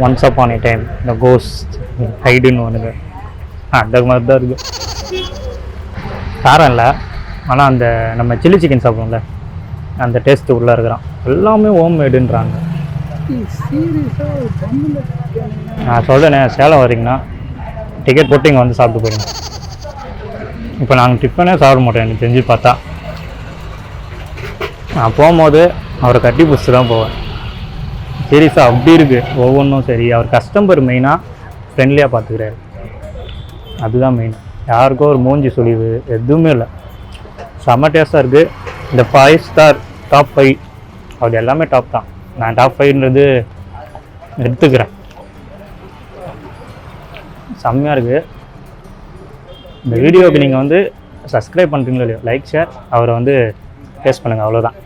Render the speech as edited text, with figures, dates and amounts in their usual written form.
Once upon a time, இந்த cost ஹைடுன்னு ஒன்று அந்த மாதிரி தான் இருக்குது. காரம் இல்லை, ஆனால் அந்த நம்ம சில்லி சிக்கன் சாப்பிடுவோம்ல அந்த டேஸ்ட்டு உள்ளே இருக்கிறான். எல்லாமே ஹோம் மேடுன்றாங்க. நான் சொல்கிறேனே, சேலம் வரீங்கன்னா டிக்கெட் போட்டு இங்கே வந்து சாப்பிட்டு போயிடுங்க. இப்போ நாங்கள் டிஃபனே சாப்பிட மாட்டோம் எனக்கு தெரிஞ்சு பார்த்தா. நான் போகும்போது அவரை கட்டி பிடிச்சி தான் போவேன். சீரியஸாக அப்படி இருக்குது ஒவ்வொன்றும். சரி, அவர் கஸ்டமர் மெயினாக ஃப்ரெண்ட்லியாக பார்த்துக்கிறாரு, அதுதான் மெயின். யாருக்கும் ஒரு மூஞ்சி சுழிவு எதுவுமே இல்லை. செம்ம டேஸ்ட்டாக இருக்குது. இந்த 5 ஸ்டார் டாப் 5 அப்படி எல்லாமே டாப் தான். நான் டாப் 5ன்றது எடுத்துக்கிறேன். செம்மையாக இருக்குது. இந்த வீடியோவுக்கு நீங்கள் வந்து சப்ஸ்கிரைப் பண்ணுறீங்களோ இல்லையோ, லைக் ஷேர் அவரை வந்து டேஸ்ட் பண்ணுங்கள், அவ்வளோதான்.